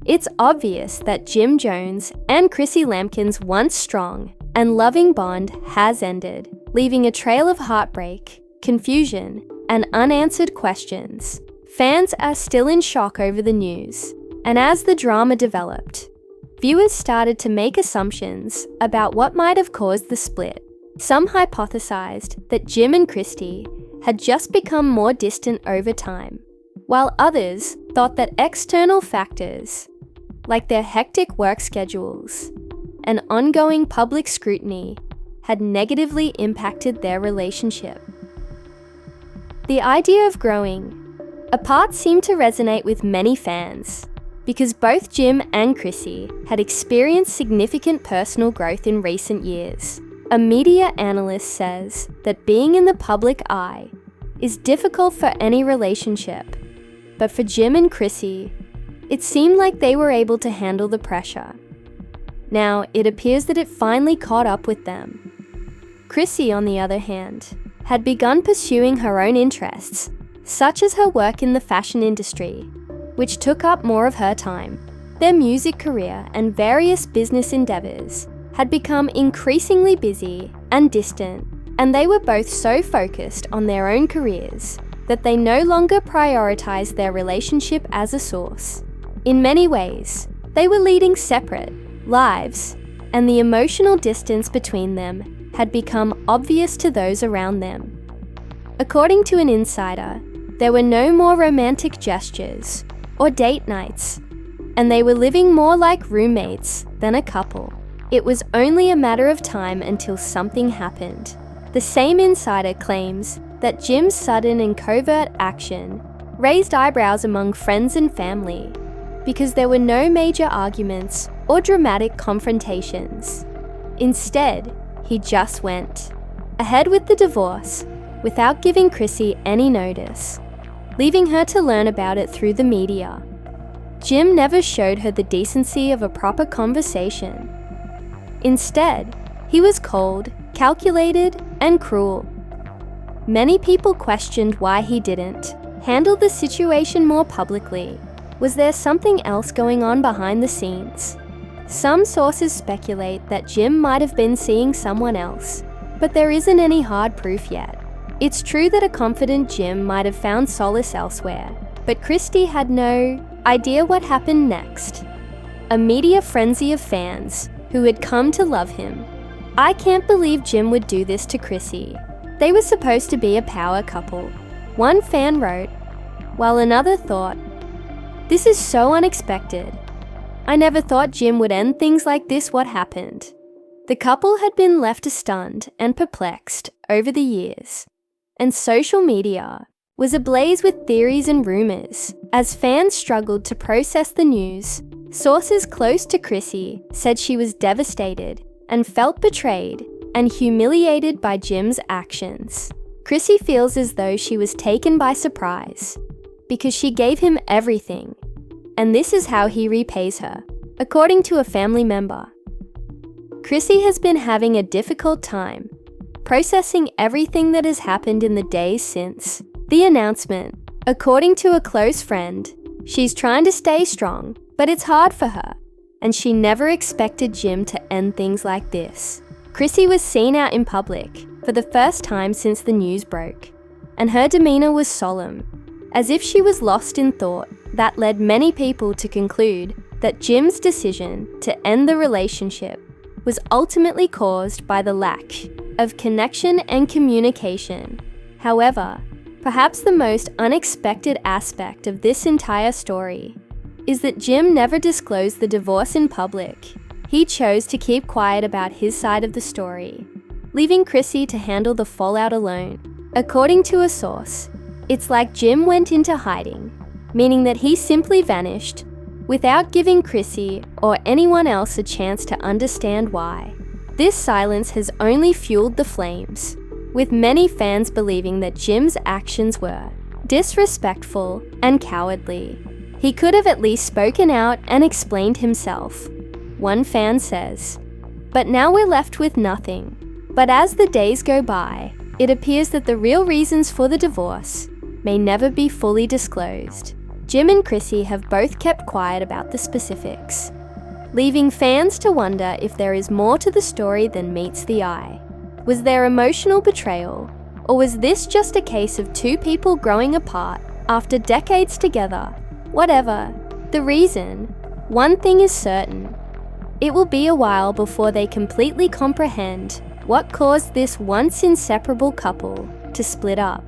It's obvious that Jim Jones and Chrissy Lampkin's once strong and loving bond has ended, leaving a trail of heartbreak, confusion, and unanswered questions. Fans are still in shock over the news, and as the drama developed, viewers started to make assumptions about what might have caused the split. Some hypothesized that Jim and Christy had just become more distant over time, while others thought that external factors, like their hectic work schedules and ongoing public scrutiny, had negatively impacted their relationship. The idea of growing apart seemed to resonate with many fans because both Jim and Chrissy had experienced significant personal growth in recent years. A media analyst says that being in the public eye is difficult for any relationship, but for Jim and Chrissy, it seemed like they were able to handle the pressure. Now, it appears that it finally caught up with them. Chrissy, on the other hand, had begun pursuing her own interests, such as her work in the fashion industry, which took up more of her time. Their music career and various business endeavors had become increasingly busy and distant, and they were both so focused on their own careers that they no longer prioritized their relationship as a source. In many ways, they were leading separate lives, and the emotional distance between them had become obvious to those around them. According to an insider, there were no more romantic gestures or date nights, and they were living more like roommates than a couple. It was only a matter of time until something happened. The same insider claims that Jim's sudden and covert action raised eyebrows among friends and family because there were no major arguments or dramatic confrontations. Instead, he just went ahead with the divorce without giving Chrissy any notice, leaving her to learn about it through the media. Jim never showed her the decency of a proper conversation. Instead, he was cold, calculated, and cruel. Many people questioned why he didn't handle the situation more publicly. Was there something else going on behind the scenes? Some sources speculate that Jim might have been seeing someone else, but there isn't any hard proof yet. It's true that a confident Jim might have found solace elsewhere, but Christy had no idea what happened next. A media frenzy of fans who had come to love him. I can't believe Jim would do this to Chrissy. They were supposed to be a power couple, one fan wrote, while another thought, "This is so unexpected. I never thought Jim would end things like this. What happened?" The couple had been left stunned and perplexed over the years, and social media was ablaze with theories and rumors. As fans struggled to process the news, sources close to Chrissy said she was devastated and felt betrayed and humiliated by Jim's actions. Chrissy feels as though she was taken by surprise because she gave him everything, and this is how he repays her. According to a family member, Chrissy has been having a difficult time processing everything that has happened in the days since the announcement. According to a close friend, she's trying to stay strong, but it's hard for her, and she never expected Jim to end things like this. Chrissy was seen out in public for the first time since the news broke, and her demeanor was solemn, as if she was lost in thought. That led many people to conclude that Jim's decision to end the relationship was ultimately caused by the lack of connection and communication. However, perhaps the most unexpected aspect of this entire story is that Jim never disclosed the divorce in public. He chose to keep quiet about his side of the story, leaving Chrissy to handle the fallout alone. According to a source, it's like Jim went into hiding, meaning that he simply vanished without giving Chrissy or anyone else a chance to understand why. This silence has only fueled the flames, with many fans believing that Jim's actions were disrespectful and cowardly. He could have at least spoken out and explained himself. One fan says, "But now we're left with nothing." But as the days go by, it appears that the real reasons for the divorce may never be fully disclosed. Jim and Chrissy have both kept quiet about the specifics, leaving fans to wonder if there is more to the story than meets the eye. Was there emotional betrayal, or was this just a case of two people growing apart after decades together? Whatever the reason, one thing is certain: it will be a while before they completely comprehend what caused this once inseparable couple to split up.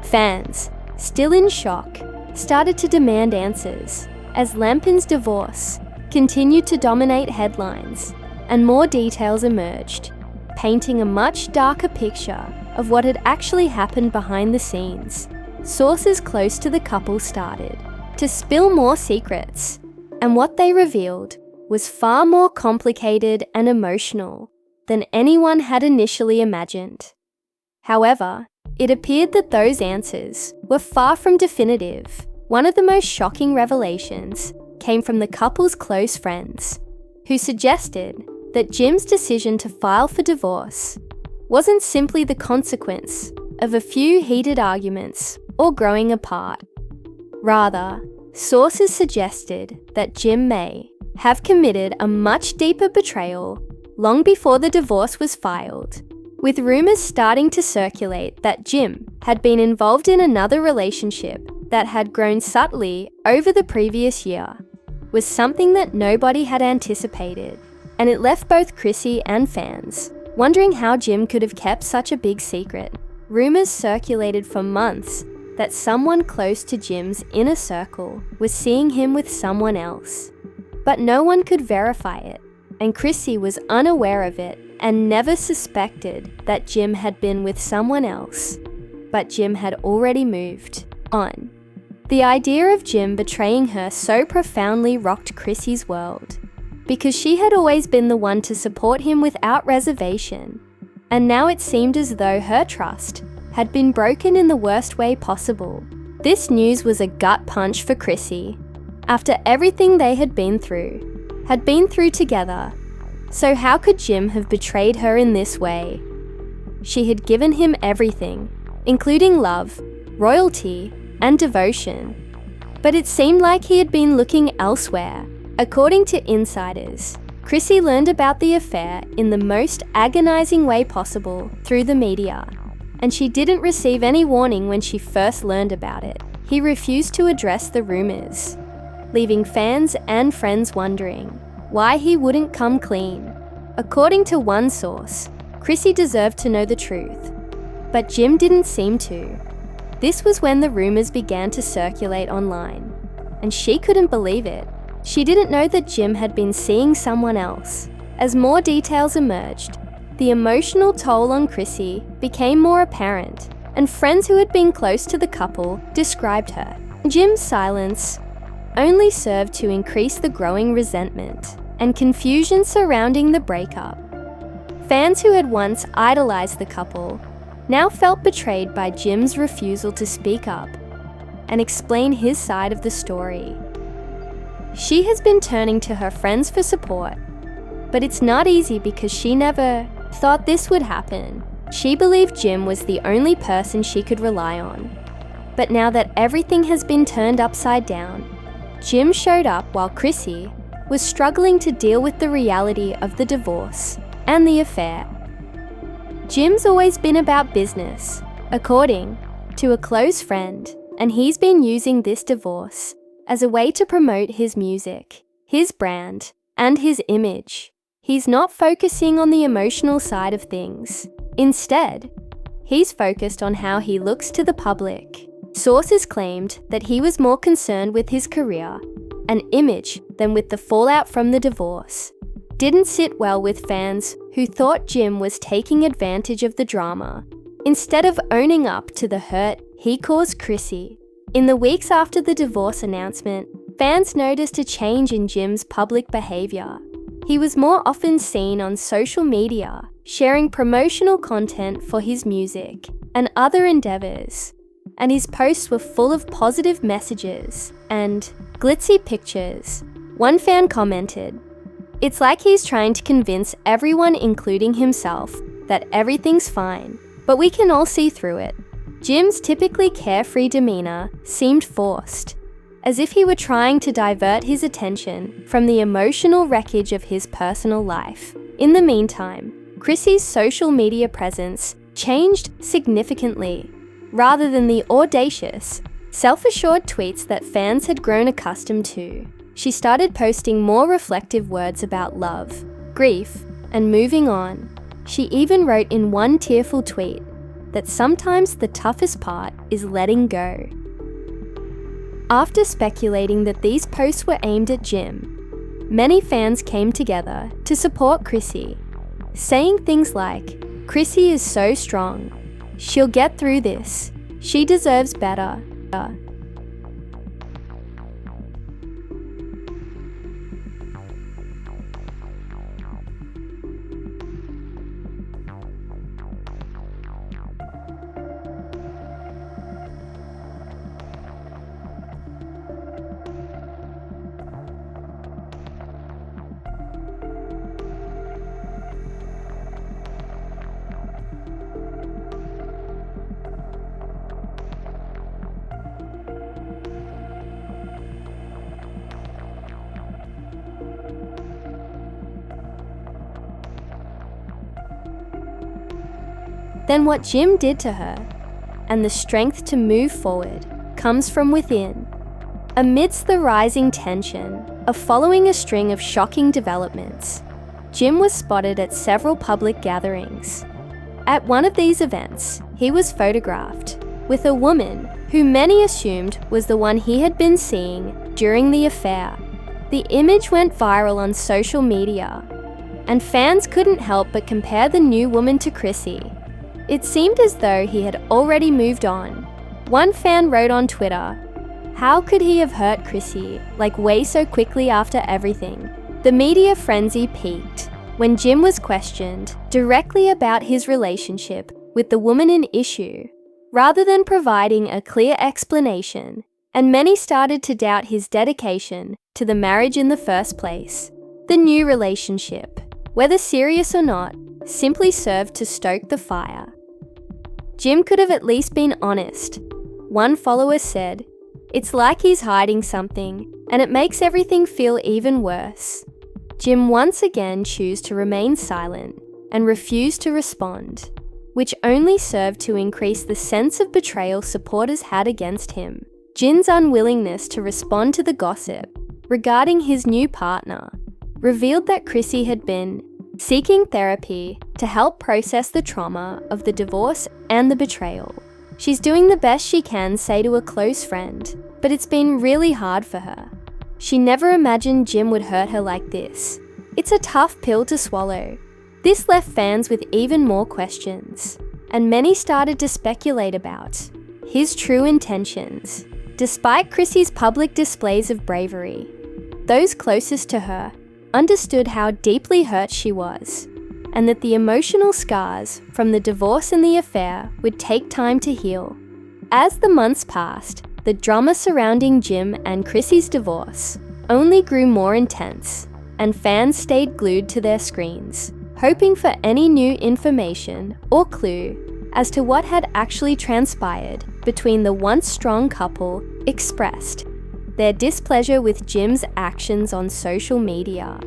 Fans, still in shock, started to demand answers as Lampkin's divorce continued to dominate headlines, and more details emerged, painting a much darker picture of what had actually happened behind the scenes. Sources close to the couple started to spill more secrets, and what they revealed was far more complicated and emotional than anyone had initially imagined. However, it appeared that those answers were far from definitive. One of the most shocking revelations came from the couple's close friends, who suggested that Jim's decision to file for divorce wasn't simply the consequence of a few heated arguments or growing apart. Rather, sources suggested that Jim may have committed a much deeper betrayal long before the divorce was filed, with rumors starting to circulate that Jim had been involved in another relationship that had grown subtly over the previous year. Was something that nobody had anticipated, and it left both Chrissy and fans wondering how Jim could have kept such a big secret. Rumors circulated for months that someone close to Jim's inner circle was seeing him with someone else, but no one could verify it, and Chrissy was unaware of it and never suspected that Jim had been with someone else. But Jim had already moved on. The idea of Jim betraying her so profoundly rocked Chrissy's world, because she had always been the one to support him without reservation, and now it seemed as though her trust had been broken in the worst way possible. This news was a gut punch for Chrissy. After everything they had been through together, so how could Jim have betrayed her in this way? She had given him everything, including love, royalty, and devotion. But it seemed like he had been looking elsewhere. According to insiders, Chrissy learned about the affair in the most agonizing way possible through the media, and she didn't receive any warning when she first learned about it. He refused to address the rumors, leaving fans and friends wondering why he wouldn't come clean. According to one source, Chrissy deserved to know the truth, but Jim didn't seem to. This was when the rumors began to circulate online, and she couldn't believe it. She didn't know that Jim had been seeing someone else. As more details emerged, the emotional toll on Chrissy became more apparent, and friends who had been close to the couple described her. Jim's silence only served to increase the growing resentment and confusion surrounding the breakup. Fans who had once idolized the couple now felt betrayed by Jim's refusal to speak up and explain his side of the story. She has been turning to her friends for support, but it's not easy because she never thought this would happen. She believed Jim was the only person she could rely on. But now that everything has been turned upside down, Jim showed up while Chrissy was struggling to deal with the reality of the divorce and the affair. Jim's always been about business, according to a close friend, and he's been using this divorce as a way to promote his music, his brand, and his image. He's not focusing on the emotional side of things. Instead, he's focused on how he looks to the public. Sources claimed that he was more concerned with his career and image than with the fallout from the divorce. Didn't sit well with fans who thought Jim was taking advantage of the drama, instead of owning up to the hurt he caused Chrissy. In the weeks after the divorce announcement, fans noticed a change in Jim's public behavior. He was more often seen on social media, sharing promotional content for his music and other endeavors, and his posts were full of positive messages and glitzy pictures. One fan commented, "It's like he's trying to convince everyone, including himself, that everything's fine, but we can all see through it." Jim's typically carefree demeanor seemed forced, as if he were trying to divert his attention from the emotional wreckage of his personal life. In the meantime, Chrissy's social media presence changed significantly. Rather than the audacious, self-assured tweets that fans had grown accustomed to, she started posting more reflective words about love, grief, and moving on. She even wrote in one tearful tweet that sometimes the toughest part is letting go. After speculating that these posts were aimed at Jim, many fans came together to support Chrissy, saying things like, "Chrissy is so strong. She'll get through this. She deserves better." Then what Jim did to her, and the strength to move forward, comes from within. Amidst the rising tension of following a string of shocking developments, Jim was spotted at several public gatherings. At one of these events, he was photographed with a woman who many assumed was the one he had been seeing during the affair. The image went viral on social media, and fans couldn't help but compare the new woman to Chrissy. It seemed as though he had already moved on. One fan wrote on Twitter, "How could he have hurt Chrissy way so quickly after everything?" The media frenzy peaked when Jim was questioned directly about his relationship with the woman in issue, rather than providing a clear explanation, and many started to doubt his dedication to the marriage in the first place. The new relationship, whether serious or not, simply served to stoke the fire. Jim could have at least been honest. One follower said, "It's like he's hiding something, and it makes everything feel even worse." Jim once again chose to remain silent and refused to respond, which only served to increase the sense of betrayal supporters had against him. Jim's unwillingness to respond to the gossip regarding his new partner revealed that Chrissy had been seeking therapy to help process the trauma of the divorce and the betrayal. She's doing the best she can say to a close friend, but it's been really hard for her. She never imagined Jim would hurt her like this. It's a tough pill to swallow. This left fans with even more questions, and many started to speculate about his true intentions. Despite Chrissy's public displays of bravery, those closest to her understood how deeply hurt she was, and that the emotional scars from the divorce and the affair would take time to heal. As the months passed, the drama surrounding Jim and Chrissy's divorce only grew more intense, and fans stayed glued to their screens, hoping for any new information or clue as to what had actually transpired between the once strong couple. Expressed their displeasure with Jim's actions on social media,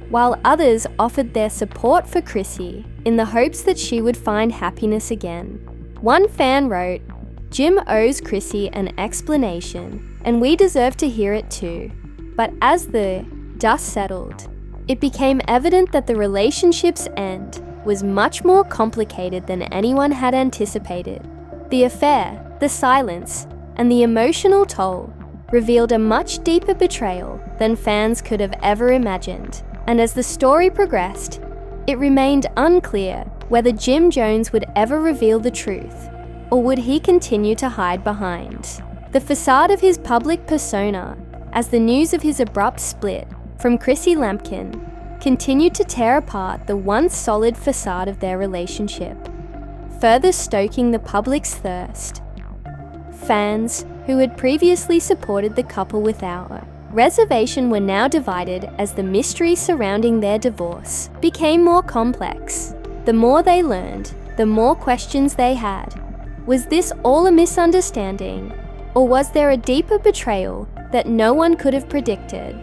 while others offered their support for Chrissy in the hopes that she would find happiness again. One fan wrote, "Jim owes Chrissy an explanation, and we deserve to hear it too." But as the dust settled, it became evident that the relationship's end was much more complicated than anyone had anticipated. The affair, the silence, and the emotional toll revealed a much deeper betrayal than fans could have ever imagined. And as the story progressed, it remained unclear whether Jim Jones would ever reveal the truth, or would he continue to hide behind the facade of his public persona. as the news of his abrupt split from Chrissy Lampkin continued to tear apart the once solid facade of their relationship, further stoking the public's thirst. Fans, who had previously supported the couple without reservation, were now divided as the mystery surrounding their divorce became more complex. The more they learned, the more questions they had. Was this all a misunderstanding, or was there a deeper betrayal that no one could have predicted?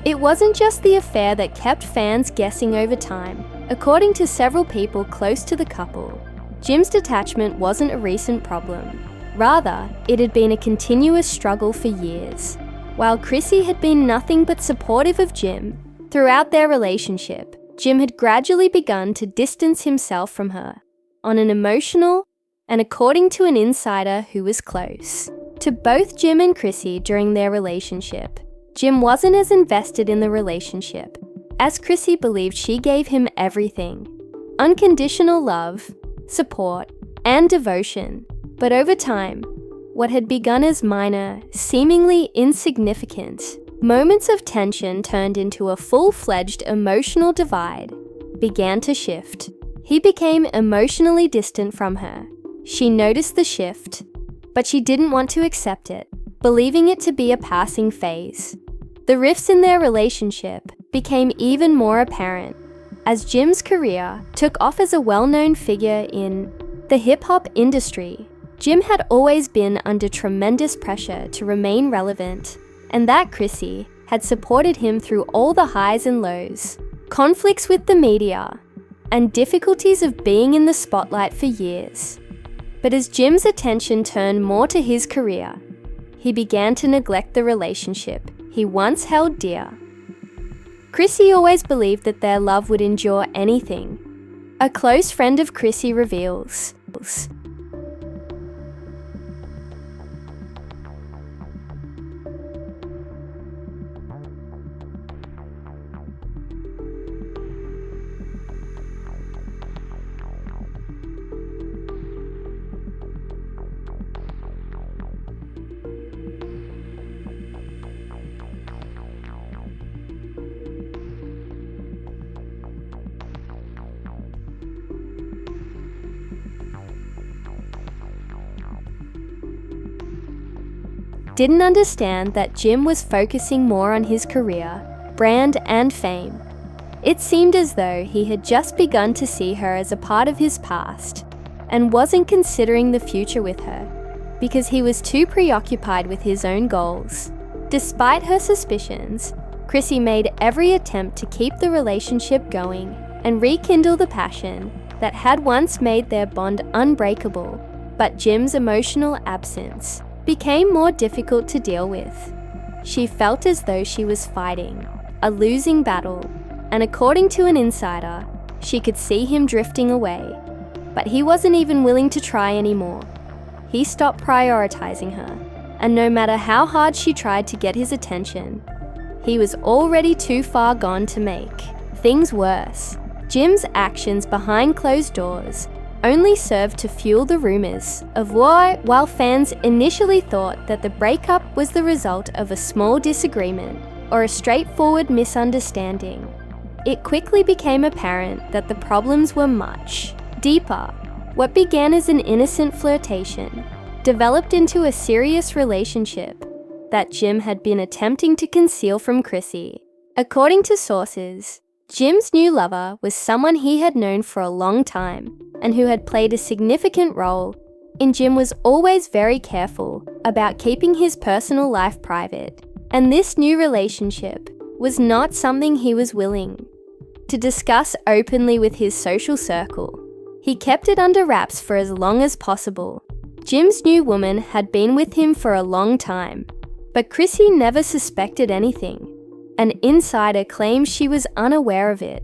It wasn't just the affair that kept fans guessing over time. According to several people close to the couple, Jim's detachment wasn't a recent problem. Rather, it had been a continuous struggle for years. While Chrissy had been nothing but supportive of Jim throughout their relationship, Jim had gradually begun to distance himself from her on an emotional and, according to an insider who was close to both Jim and Chrissy during their relationship, Jim wasn't as invested in the relationship as Chrissy believed. She gave him everything: unconditional love, support, and devotion. But over time, what had begun as minor, seemingly insignificant moments of tension turned into a full-fledged emotional divide began to shift. He became emotionally distant from her. She noticed the shift, but she didn't want to accept it, believing it to be a passing phase. The rifts in their relationship became even more apparent as Jim's career took off as a well-known figure in the hip-hop industry. Jim had always been under tremendous pressure to remain relevant, and that Chrissy had supported him through all the highs and lows, conflicts with the media, and difficulties of being in the spotlight for years. But as Jim's attention turned more to his career, he began to neglect the relationship he once held dear. Chrissy always believed that their love would endure anything. A close friend of Chrissy reveals, didn't understand that Jim was focusing more on his career, brand, and fame. It seemed as though he had just begun to see her as a part of his past and wasn't considering the future with her because he was too preoccupied with his own goals. Despite her suspicions, Chrissy made every attempt to keep the relationship going and rekindle the passion that had once made their bond unbreakable, but Jim's emotional absence became more difficult to deal with. She felt as though she was fighting a losing battle, and according to an insider, she could see him drifting away. But he wasn't even willing to try anymore. He stopped prioritizing her, and no matter how hard she tried to get his attention, he was already too far gone to make things worse. Jim's actions behind closed doors only served to fuel the rumors of war. While fans initially thought that the breakup was the result of a small disagreement or a straightforward misunderstanding, it quickly became apparent that the problems were much deeper. What began as an innocent flirtation developed into a serious relationship that Jim had been attempting to conceal from Chrissy. According to sources, Jim's new lover was someone he had known for a long time and who had played a significant role in. Jim was always very careful about keeping his personal life private, and this new relationship was not something he was willing to discuss openly with his social circle. He kept it under wraps for as long as possible. Jim's new woman had been with him for a long time, but Chrissy never suspected anything. An insider claims she was unaware of it.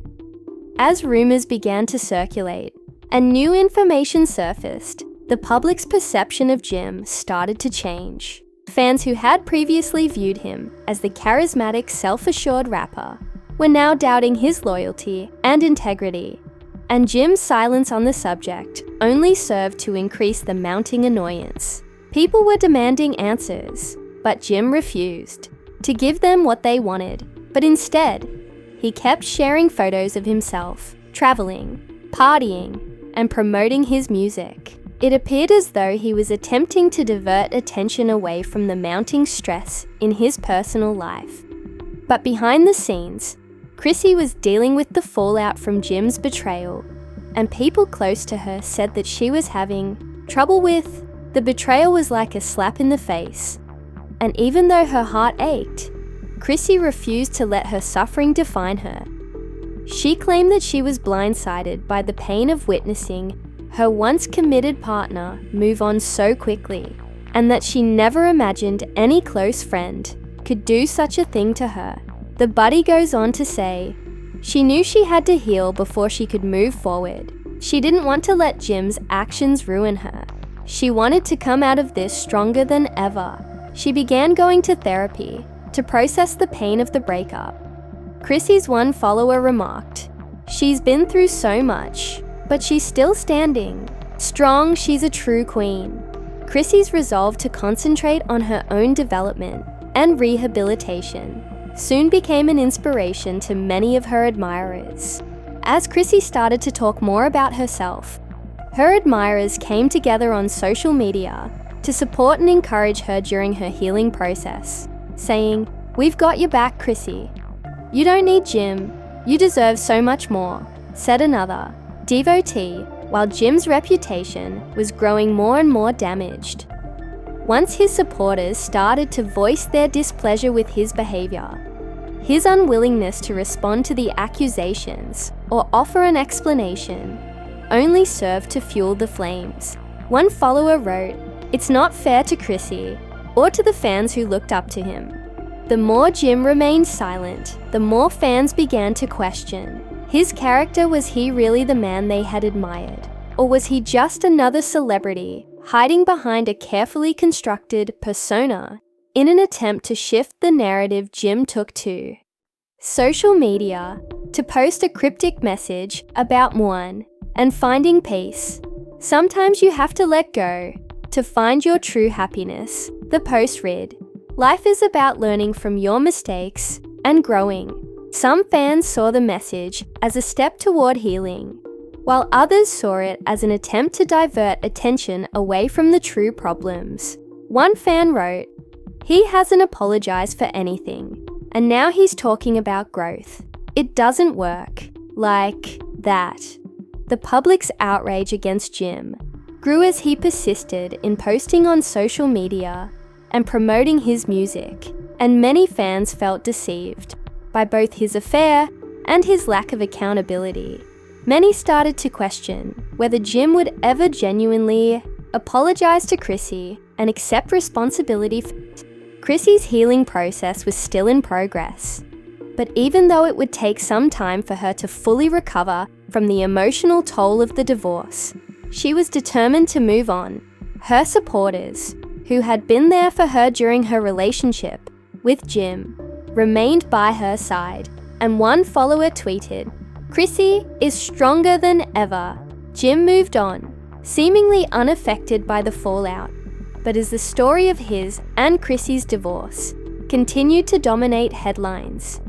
As rumors began to circulate and new information surfaced, the public's perception of Jim started to change. Fans who had previously viewed him as the charismatic, self-assured rapper were now doubting his loyalty and integrity, and Jim's silence on the subject only served to increase the mounting annoyance. People were demanding answers, but Jim refused. to give them what they wanted, but instead, he kept sharing photos of himself, traveling, partying, and promoting his music. It appeared as though he was attempting to divert attention away from the mounting stress in his personal life. But behind the scenes, Chrissy was dealing with the fallout from Jim's betrayal, and people close to her said that she was having trouble with the betrayal was like a slap in the face. And even though her heart ached, Chrissy refused to let her suffering define her. She claimed that she was blindsided by the pain of witnessing her once committed partner move on so quickly, and that she never imagined any close friend could do such a thing to her. The buddy goes on to say, she knew she had to heal before she could move forward. She didn't want to let Jim's actions ruin her. She wanted to come out of this stronger than ever. She began going to therapy to process the pain of the breakup. Chrissy's one follower remarked, "She's been through so much, but she's still standing. Strong, she's a true queen." Chrissy's resolve to concentrate on her own development and rehabilitation soon became an inspiration to many of her admirers. As Chrissy started to talk more about herself, her admirers came together on social media to support and encourage her during her healing process, saying, "We've got your back, Chrissy. You don't need Jim. You deserve so much more," said another devotee, while Jim's reputation was growing more and more damaged. Once his supporters started to voice their displeasure with his behavior, his unwillingness to respond to the accusations or offer an explanation only served to fuel the flames. One follower wrote, "It's not fair to Chrissy or to the fans who looked up to him." The more Jim remained silent, the more fans began to question. His character, was he really the man they had admired? Or was he just another celebrity hiding behind a carefully constructed persona in an attempt to shift the narrative Jim took to social media to post a cryptic message about mourn and finding peace? Sometimes you have to let go to find your true happiness, the post read. Life is about learning from your mistakes and growing. Some fans saw the message as a step toward healing, while others saw it as an attempt to divert attention away from the true problems. One fan wrote, "He hasn't apologized for anything, and now he's talking about growth. It doesn't work like that." The public's outrage against Jim grew as he persisted in posting on social media and promoting his music, and many fans felt deceived by both his affair and his lack of accountability. Many started to question whether Jim would ever genuinely apologize to Chrissy and accept responsibility for it. Chrissy's healing process was still in progress, but even though it would take some time for her to fully recover from the emotional toll of the divorce, she was determined to move on. Her supporters, who had been there for her during her relationship with Jim, remained by her side, and one follower tweeted, "Chrissy is stronger than ever." Jim moved on, seemingly unaffected by the fallout, but as the story of his and Chrissy's divorce continued to dominate headlines,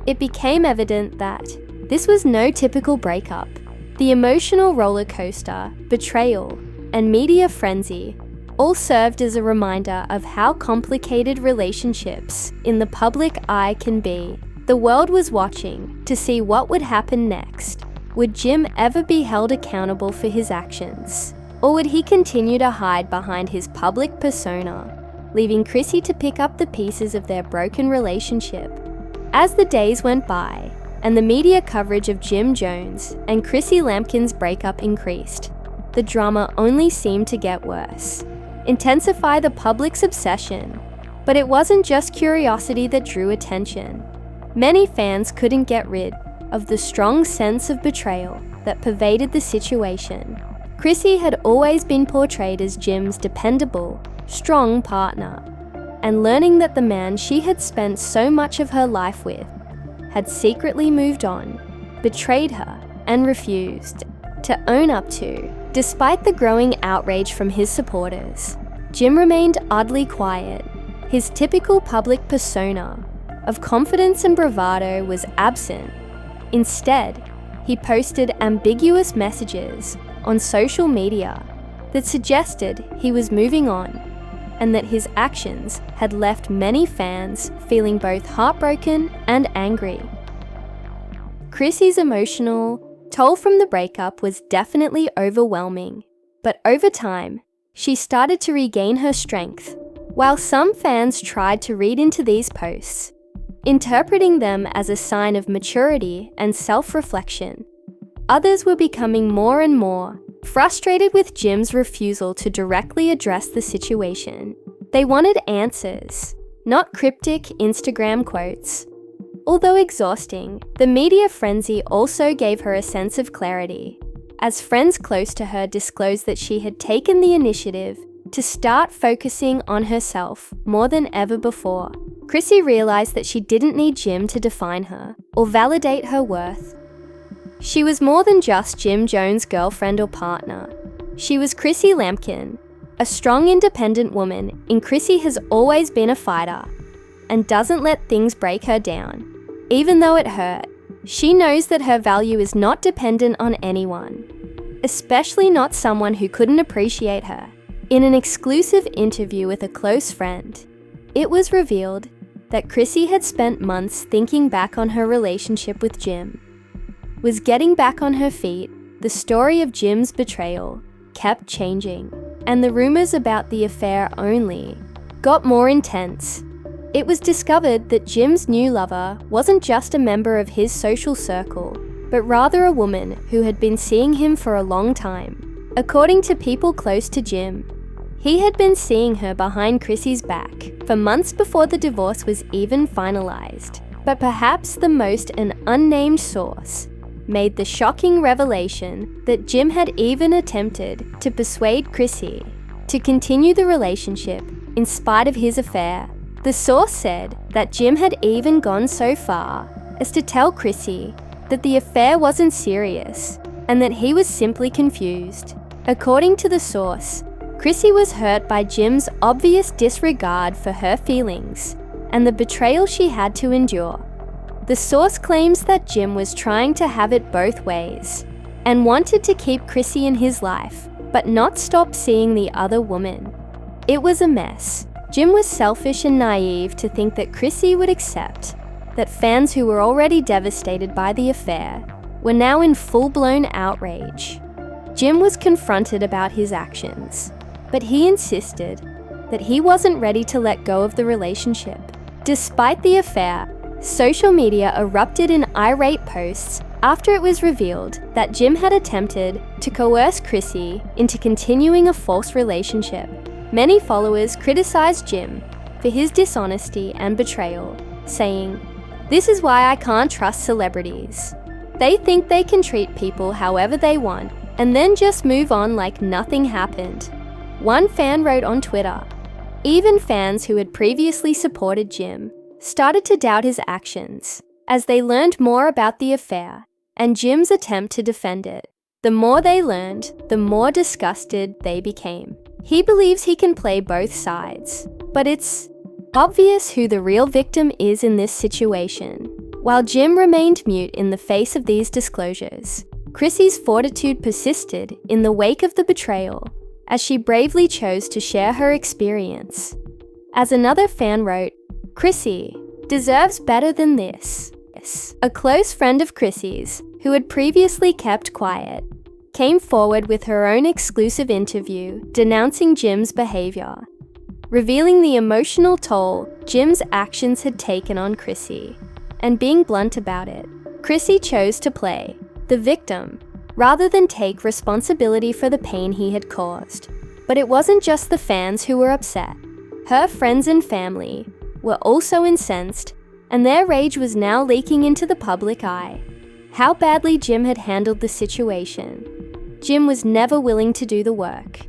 it became evident that this was no typical breakup. The emotional roller coaster, betrayal, and media frenzy all served as a reminder of how complicated relationships in the public eye can be. The world was watching to see what would happen next. Would Jim ever be held accountable for his actions? Or would he continue to hide behind his public persona, leaving Chrissy to pick up the pieces of their broken relationship? As the days went by, and the media coverage of Jim Jones and Chrissy Lampkin's breakup increased, the drama only seemed to get worse, intensify the public's obsession. But it wasn't just curiosity that drew attention. Many fans couldn't get rid of the strong sense of betrayal that pervaded the situation. Chrissy had always been portrayed as Jim's dependable, strong partner, and learning that the man she had spent so much of her life with had secretly moved on, betrayed her, and refused to own up to. Despite the growing outrage from his supporters, Jim remained oddly quiet, His typical public persona of confidence and bravado was absent. Instead, he posted ambiguous messages on social media that suggested he was moving on and that his actions had left many fans feeling both heartbroken and angry. Chrissy's emotional toll from the breakup was definitely overwhelming, but over time, she started to regain her strength. While some fans tried to read into these posts, interpreting them as a sign of maturity and self-reflection, others were becoming more and more frustrated with Jim's refusal to directly address the situation. They wanted answers, not cryptic Instagram quotes. Although exhausting, the media frenzy also gave her a sense of clarity, as friends close to her disclosed that she had taken the initiative to start focusing on herself more than ever before. Chrissy realized that she didn't need Jim to define her or validate her worth. She was more than just Jim Jones' girlfriend or partner. She was Chrissy Lampkin, a strong, independent woman, and Chrissy has always been a fighter and doesn't let things break her down. Even though it hurt, she knows that her value is not dependent on anyone, especially not someone who couldn't appreciate her. In an exclusive interview with a close friend, it was revealed that Chrissy had spent months thinking back on her relationship with Jim. Was getting back on her feet, the story of Jim's betrayal kept changing, and the rumors about the affair only got more intense. It was discovered that Jim's new lover wasn't just a member of his social circle, but rather a woman who had been seeing him for a long time. According to people close to Jim, he had been seeing her behind Chrissy's back for months before the divorce was even finalized. But perhaps the most an unnamed source made the shocking revelation that Jim had even attempted to persuade Chrissy to continue the relationship in spite of his affair. The source said that Jim had even gone so far as to tell Chrissy that the affair wasn't serious and that he was simply confused. According to the source, Chrissy was hurt by Jim's obvious disregard for her feelings and the betrayal she had to endure. The source claims that Jim was trying to have it both ways and wanted to keep Chrissy in his life, but not stop seeing the other woman. It was a mess. Jim was selfish and naive to think that Chrissy would accept that fans who were already devastated by the affair were now in full-blown outrage. Jim was confronted about his actions, but he insisted that he wasn't ready to let go of the relationship. Despite the affair, social media erupted in irate posts after it was revealed that Jim had attempted to coerce Chrissy into continuing a false relationship. Many followers criticized Jim for his dishonesty and betrayal, saying, "This is why I can't trust celebrities. They think they can treat people however they want and then just move on like nothing happened." One fan wrote on Twitter, "Even fans who had previously supported Jim started to doubt his actions as they learned more about the affair and Jim's attempt to defend it. The more they learned, the more disgusted they became. He believes he can play both sides, but it's obvious who the real victim is in this situation." While Jim remained mute in the face of these disclosures, Chrissy's fortitude persisted in the wake of the betrayal as she bravely chose to share her experience. As another fan wrote, "Chrissy deserves better than this." A close friend of Chrissy's, who had previously kept quiet, came forward with her own exclusive interview denouncing Jim's behavior, revealing the emotional toll Jim's actions had taken on Chrissy, and being blunt about it. Chrissy chose to play the victim rather than take responsibility for the pain he had caused. But it wasn't just the fans who were upset. Her friends and family were also incensed, and their rage was now leaking into the public eye. How badly Jim had handled the situation. Jim was never willing to do the work.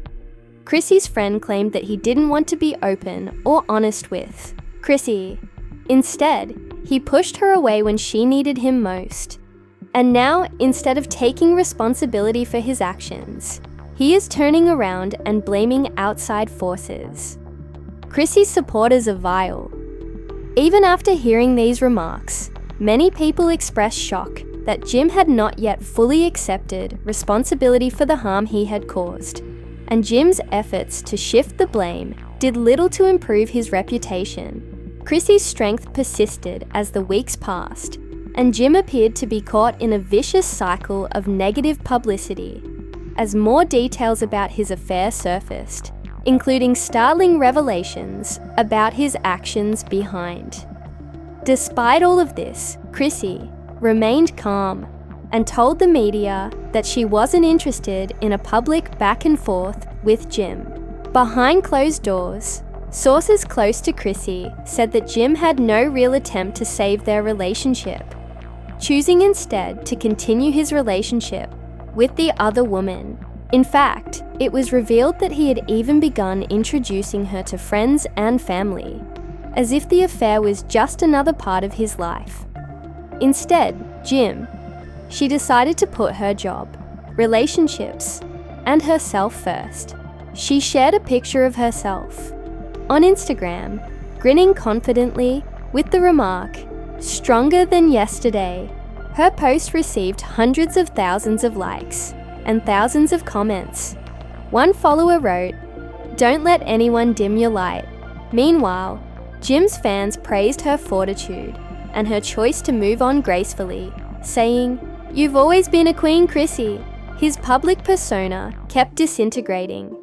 Chrissy's friend claimed that he didn't want to be open or honest with Chrissy. Instead, he pushed her away when she needed him most. And now, instead of taking responsibility for his actions, he is turning around and blaming outside forces. Chrissy's supporters are vile. Even after hearing these remarks, many people expressed shock that Jim had not yet fully accepted responsibility for the harm he had caused, and Jim's efforts to shift the blame did little to improve his reputation. Chrissy's strength persisted as the weeks passed, and Jim appeared to be caught in a vicious cycle of negative publicity as more details about his affair surfaced, including startling revelations about his actions behind. Despite all of this, Chrissy remained calm and told the media that she wasn't interested in a public back and forth with Jim. Behind closed doors, sources close to Chrissy said that Jim had no real attempt to save their relationship, choosing instead to continue his relationship with the other woman. In fact, it was revealed that he had even begun introducing her to friends and family, as if the affair was just another part of his life. Instead, she decided to put her job, relationships, and herself first. She shared a picture of herself on Instagram, grinning confidently with the remark, "Stronger than yesterday." Her post received hundreds of thousands of likes and thousands of comments. One follower wrote, "Don't let anyone dim your light." Meanwhile, Jim's fans praised her fortitude and her choice to move on gracefully, saying, "You've always been a queen, Chrissy." His public persona kept disintegrating,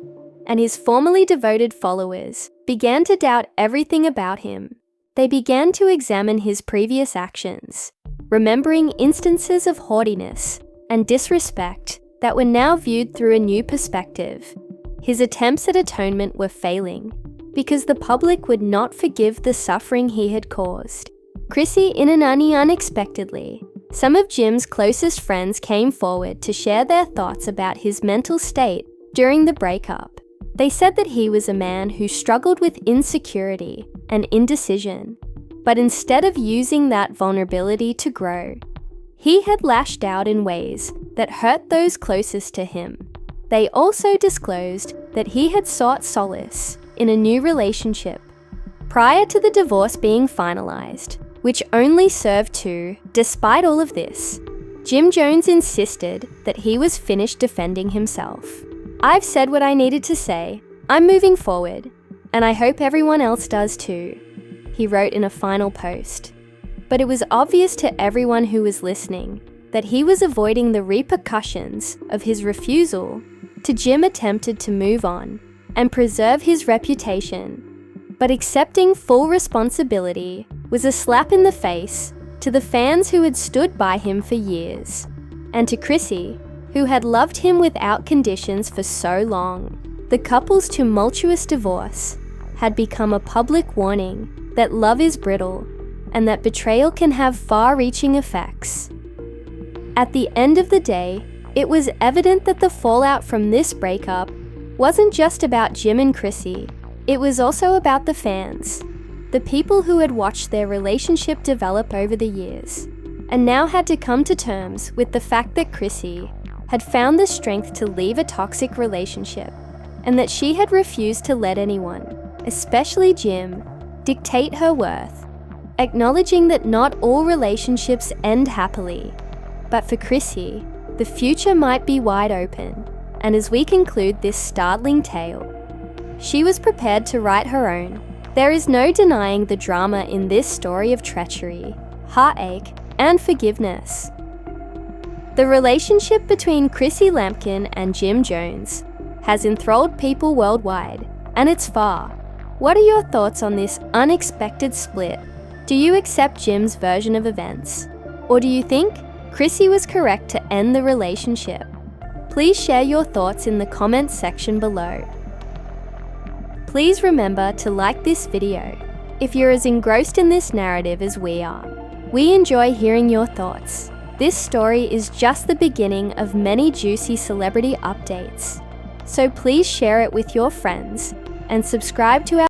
and his formerly devoted followers began to doubt everything about him. They began to examine his previous actions, remembering instances of haughtiness and disrespect that were now viewed through a new perspective. His attempts at atonement were failing because the public would not forgive the suffering he had caused. Chrissy Inanani unexpectedly. Some of Jim's closest friends came forward to share their thoughts about his mental state during the breakup. They said that he was a man who struggled with insecurity and indecision, but instead of using that vulnerability to grow, he had lashed out in ways that hurt those closest to him. They also disclosed that he had sought solace in a new relationship prior to the divorce being finalized, which only served to, despite all of this, Jim Jones insisted that he was finished defending himself. "I've said what I needed to say. I'm moving forward, and I hope everyone else does too," he wrote in a final post. But it was obvious to everyone who was listening that he was avoiding the repercussions of his refusal to. Jim attempted to move on and preserve his reputation, but accepting full responsibility was a slap in the face to the fans who had stood by him for years, and to Chrissy, who had loved him without conditions for so long. The couple's tumultuous divorce had become a public warning that love is brittle and that betrayal can have far-reaching effects. At the end of the day, it was evident that the fallout from this breakup wasn't just about Jim and Chrissy, it was also about the fans, the people who had watched their relationship develop over the years, and now had to come to terms with the fact that Chrissy had found the strength to leave a toxic relationship, and that she had refused to let anyone, especially Jim, dictate her worth, acknowledging that not all relationships end happily, but for Chrissy, the future might be wide open. And as we conclude this startling tale, she was prepared to write her own. There is no denying the drama in this story of treachery, heartache, and forgiveness. The relationship between Chrissy Lampkin and Jim Jones has enthralled people worldwide, and it's far. What are your thoughts on this unexpected split? Do you accept Jim's version of events? Or do you think Chrissy was correct to end the relationship? Please share your thoughts in the comments section below. Please remember to like this video if you're as engrossed in this narrative as we are. We enjoy hearing your thoughts. This story is just the beginning of many juicy celebrity updates. So please share it with your friends and subscribe to our